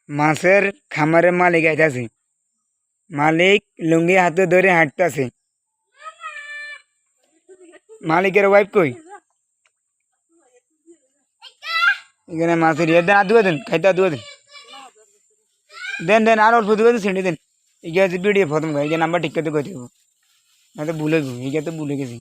মাছের খামারের মালিক আইতাছে। মালিক লুঙ্গি হাতে ধরে হাঁটতেছে। মালিকের ওয়াইফ কই? এখানে মাছের ইয়ে দেন, আর দুয়ে দেন, খাইতে আর দুয়ে দেন। দেন দেন আর অল্প দুয়ে দেন, ছেড়ে দেন। এগিয়ে আছে ভিডিও প্রথম গাই, এই নাম্বার ঠিক করতে কই দেবো। না তো ভুলে গো, এগিয়ে তো ভুলে গেছি।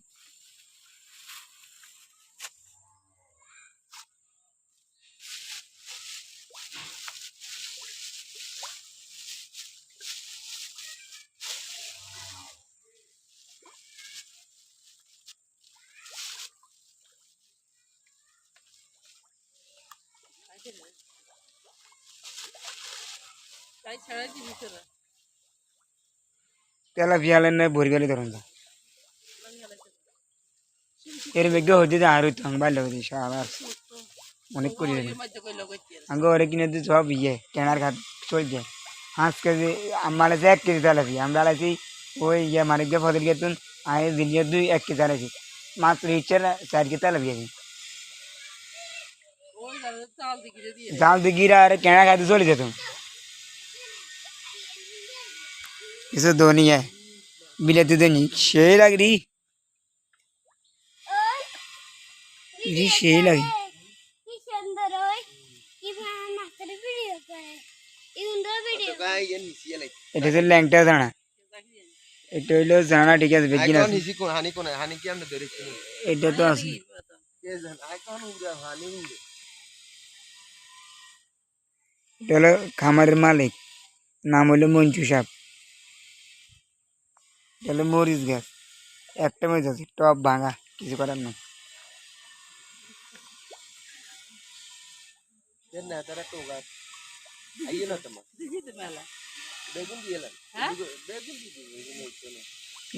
তেলা পিয়ালেন নয় ভরি গেলে ধরুন এর বেগে হইতে যে আর হইতো বাইর লাগে আবার অনেক করি আগে ওরে কিনে দিয়ে সব ইয়ে কেনার ঘাট চল যায় 5 কেজি আমার 1 কেজি তেলাপি আমরা আলাইছি ওই ইয়ে মানে গে ফদল গেতুন আয় দিলিয়ে 1 কেজি আলাইছি মাত্র ইচ্ছার 4 কেজি তেলাপি আছে জাল দি গিরা আর কেনা খাইতে চলে যেত কিছু ধোনি है बिलेती तो नहीं शेर लग रही शेर लगी এটা তো ল্যাংটা জানা এটা হইলো জানা ঠিক আছে বেগিন আছে এটা তো আছে এটা হলো খামারের মালিক নাম হইলো মঞ্জু সাহেব এটা হলো মরিচ গাছ একটা মরিচ আছে টপ ভাঙা কিছু করার নাই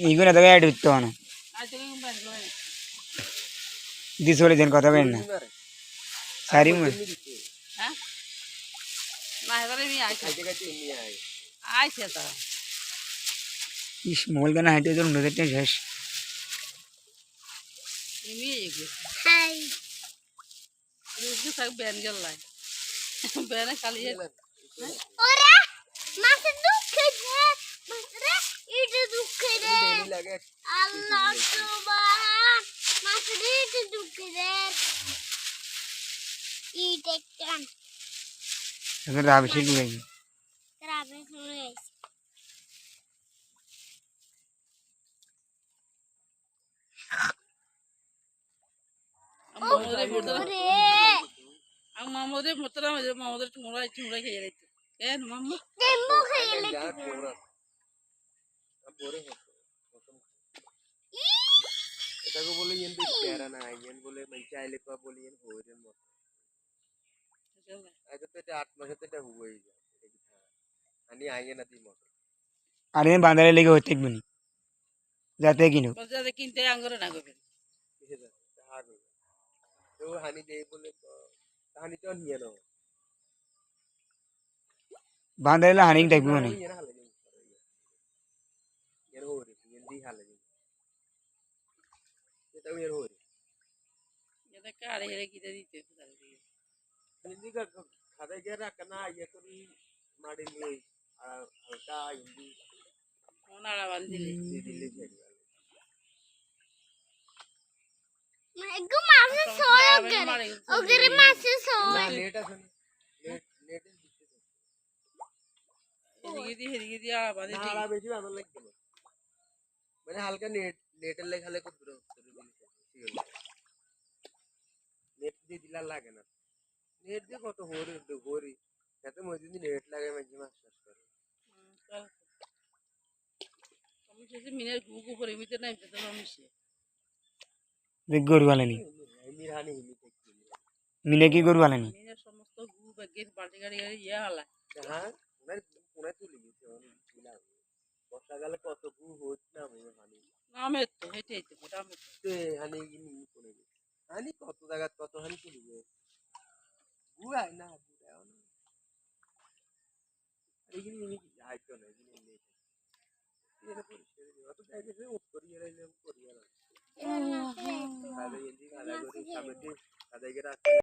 এইগুলো তো অ্যাড হইতো না দিস বলে দেন কথা বলেন না সারি মনে ইস মোল গানা হাইটে তোর নদীতে শেষ রাবিশে লুয়ে মামুদের মোতরা মামুদের চুমড়া চুমড়া খেয়ে যাইতো কেন মাম্মু এটাকে বলে ইয়েন দেখ প্যারা না ইয়েন বলে মাইচা আইলে কো বলে ইয়েন হোরের মত আইতো তো এটা 8 মাসে তো এটা হই যায় আনি আইয়ে না দি মত আরে বাঁধারে লেগে হইতে একদিন যাতে কিনো বাজারে কিনতে আঙ্গুরে না গবেন কিসে যা হাগ তো হানি দে বলে তো হানি তো নিয়ে নাও বাঁধারে হানিং দেখবো না ইয়েন হালে ইয়েন হোরে ইয়েন দি হালে এটা ইয়েন হোরে এটা কারে হেরে কিতে দিতে हिंदी का खाते क्या रखा ना ये तो भी मारे नहीं हल्का हिंदी कोना ला बंदिले दिल्ली से एगो मासे सोयो करे ओगरे मासे सोयो लेट है लेट लेट हेरी दी आ बादे ना आ बेची बांध लग गया मैंने हल्का नेट नेट ले खाले को दूर नेट दी दिला लागे ना नेट दे কত হোরে হোরি এত মধ্যে দিন নেট লাগে মাঝে মাস শেষ করে আমি যে মিনের গুগু করে মিতে নাই তো আমি সে দেখ গরু আলেনি মির হানি হিলি দেখি মিনে কি গরু আলেনি মিনের সমস্ত গু বাগের বালতি গাড়ি ইয়া হলা হ্যাঁ ওনার কোনে তুলি গেছে দিলা বর্ষাকালে কত গু হচ্ছে না আমি হানি নামে তো হেটে হেটে মোটামুটি তে হানি গিনি কোনে হানি কত জায়গা কত হানি তুলি গেছে গুয়া না গুয়া না এইগুলি নিয়ে আইতো না এগুলি নেই এর পরিষ্কার অত জায়গা যে করিয়ে রাইলে করিয়ে না আদায় করি সামনে সাদাই করে